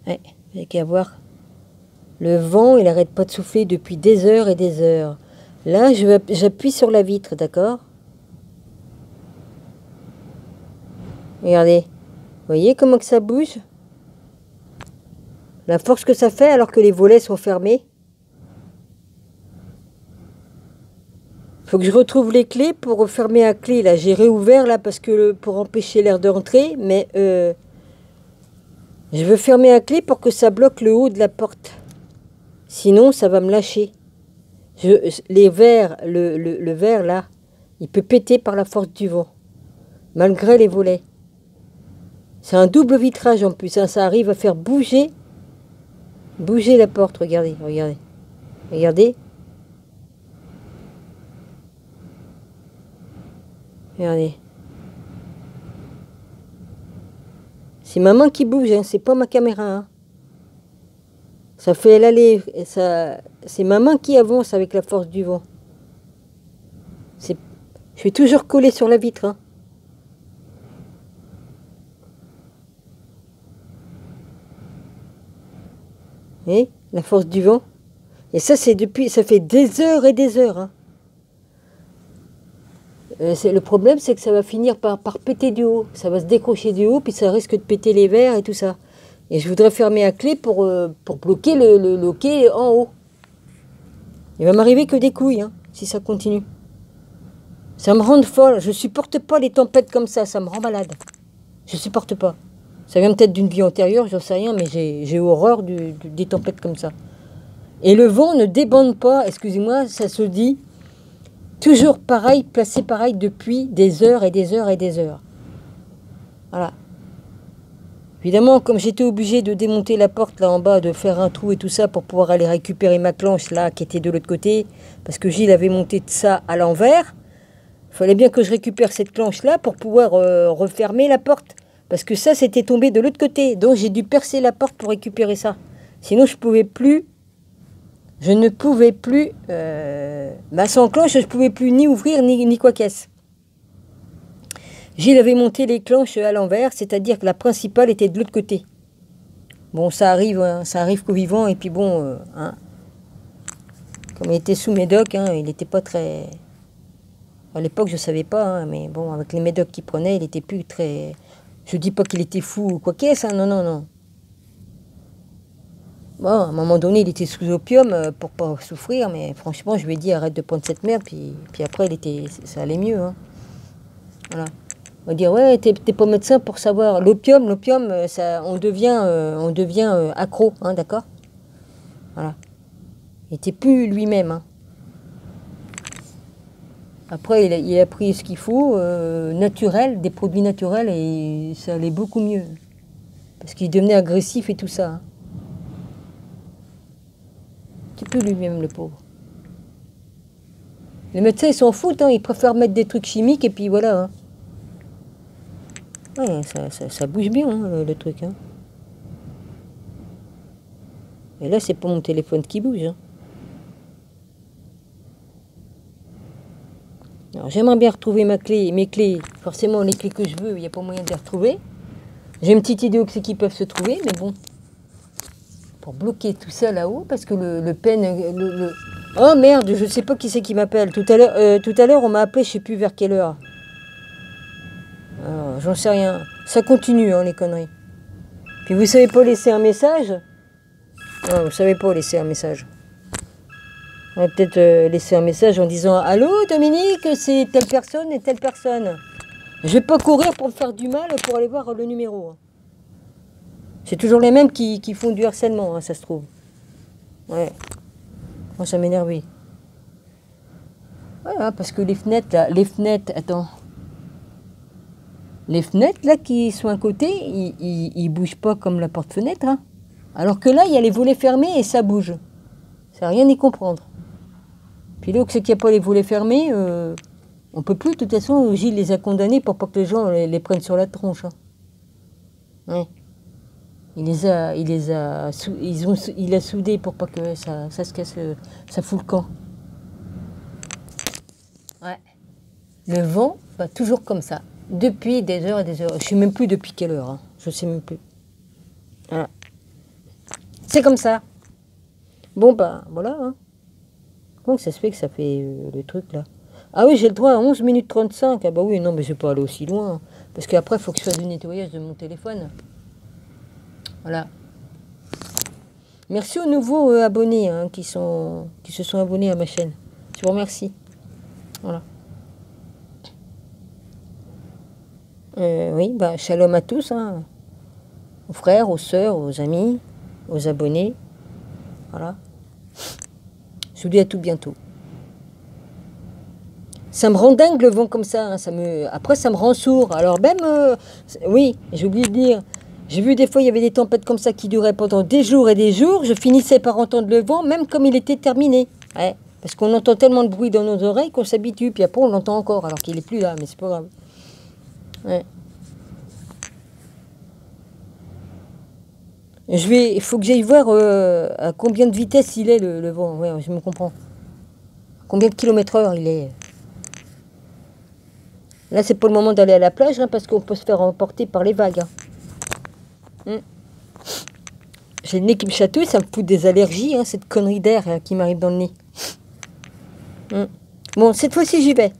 Ouais, vous avez qu'à voir. Le vent, il n'arrête pas de souffler depuis des heures et des heures. Là, j'appuie sur la vitre, d'accord? Regardez. Vous voyez comment que ça bouge? La force que ça fait alors que les volets sont fermés. Faut que je retrouve les clés pour refermer à clé. Là, j'ai réouvert là parce que pour empêcher l'air d'entrer, mais je veux fermer à clé pour que ça bloque le haut de la porte. Sinon, ça va me lâcher. Les verres, le verre là, il peut péter par la force du vent, malgré les volets. C'est un double vitrage en plus, hein, ça arrive à faire bouger la porte. Regardez, regardez, regardez. Regardez. C'est ma main qui bouge, hein, c'est pas ma caméra. Hein. Ça fait l'aller, c'est ma main qui avance avec la force du vent. Je suis toujours collé sur la vitre. Hein. Et la force du vent. Et ça, c'est depuis, ça fait des heures et des heures. Hein. Le problème, c'est que ça va finir par péter du haut. Ça va se décrocher du haut, puis ça risque de péter les verres et tout ça. Et je voudrais fermer à clé pour bloquer le loquet en haut. Il va m'arriver que des couilles, hein, si ça continue. Ça me rend folle. Je supporte pas les tempêtes comme ça me rend malade. Je supporte pas. Ça vient peut-être d'une vie antérieure, j'en sais rien, mais j'ai horreur des tempêtes comme ça. Et le vent ne débande pas, excusez-moi, ça se dit toujours pareil, placé pareil depuis des heures et des heures et des heures. Voilà. Évidemment, comme j'étais obligé de démonter la porte là en bas, de faire un trou et tout ça pour pouvoir aller récupérer ma clenche là qui était de l'autre côté, parce que Gilles avait monté de ça à l'envers, il fallait bien que je récupère cette clenche là pour pouvoir refermer la porte. Parce que ça, c'était tombé de l'autre côté. Donc j'ai dû percer la porte pour récupérer ça. Sinon, je ne pouvais plus, sans clenche, je ne pouvais plus ni ouvrir ni quoi qu'est-ce. Gilles avait monté les clenches à l'envers, c'est-à-dire que la principale était de l'autre côté. Bon, ça arrive qu'au vivant, et puis bon, hein, comme il était sous médoc, hein, il n'était pas très... À l'époque, je ne savais pas, hein, mais bon, avec les médocs qu'il prenait, il n'était plus très... Je ne dis pas qu'il était fou ou quoi qu'est-ce, hein, non, non, non. Bon, à un moment donné, il était sous opium pour pas souffrir, mais franchement, je lui ai dit arrête de prendre cette merde, puis après, ça allait mieux. Hein. Voilà. On va dire ouais, t'es pas médecin pour savoir. L'opium, on devient accro, hein, d'accord. Voilà. Il n'était plus lui-même. Hein. Après, il a pris ce qu'il faut, naturel, des produits naturels, et ça allait beaucoup mieux. Parce qu'il devenait agressif et tout ça. Hein. C'est plus lui-même, le pauvre. Les médecins, ils s'en foutent, hein, ils préfèrent mettre des trucs chimiques et puis voilà. Hein. Ouais, ça bouge bien, hein, le truc. Hein. Et là, c'est pas mon téléphone qui bouge. Hein. Alors, j'aimerais bien retrouver mes clés. Forcément, les clés que je veux, il n'y a pas moyen de les retrouver. J'ai une petite idée où c'est qu'ils peuvent se trouver, mais bon. Pour bloquer tout ça là-haut, parce que le pen... Oh merde, je sais pas qui c'est qui m'appelle. Tout à l'heure, on m'a appelé, je sais plus vers quelle heure. Alors, j'en sais rien. Ça continue, hein, les conneries. Puis vous savez pas laisser un message? Non, vous savez pas laisser un message. On va peut-être laisser un message en disant « Allô, Dominique, c'est telle personne et telle personne. » Je vais pas courir pour me faire du mal pour aller voir le numéro. C'est toujours les mêmes qui font du harcèlement, hein, ça se trouve. Ouais. Moi, ça m'énerve. Voilà, parce que les fenêtres, là, attends. Les fenêtres, là, qui sont à côté, ils bougent pas comme la porte-fenêtre. Hein. Alors que là, il y a les volets fermés et ça bouge. Ça n'a rien à y comprendre. Puis là, c'est qu'il n'y a pas les volets fermés, on peut plus. De toute façon, Gilles les a condamnés pour pas que les gens les prennent sur la tronche. Hein. Ouais. Il a soudé pour pas que ça se casse, ça fout le camp. Ouais. Le vent va toujours comme ça. Depuis des heures et des heures. Je ne sais même plus depuis quelle heure. Hein. Je ne sais même plus. Voilà. C'est comme ça. Bon, bah, voilà. Hein. Comment ça se fait que ça fait le truc, là? Ah oui, j'ai le droit à 11 minutes 35. Ah bah oui, non, mais je vais pas aller aussi loin. Parce qu'après, il faut que je fasse du nettoyage de mon téléphone. Voilà. Merci aux nouveaux abonnés hein, qui se sont abonnés à ma chaîne. Je vous remercie. Voilà. Oui, bah, shalom à tous. Hein. Aux frères, aux sœurs, aux amis, aux abonnés. Voilà. Je vous dis à tout bientôt. Ça me rend dingue le vent comme ça. Hein, après, ça me rend sourd. Alors même, oui, j'ai oublié de dire. J'ai vu des fois, il y avait des tempêtes comme ça qui duraient pendant des jours et des jours. Je finissais par entendre le vent, même comme il était terminé. Ouais, parce qu'on entend tellement de bruit dans nos oreilles qu'on s'habitue. Puis après, on l'entend encore, alors qu'il n'est plus là, mais c'est pas grave. Ouais. Il faut que j'aille voir à combien de vitesse il est le vent. Ouais, je me comprends. Combien de kilomètres/heure il est. Là, c'est pas le moment d'aller à la plage, hein, parce qu'on peut se faire emporter par les vagues. Hein. J'ai le nez qui me chatouille, ça me fout des allergies, hein, cette connerie d'air qui m'arrive dans le nez. Bon, cette fois-ci, j'y vais.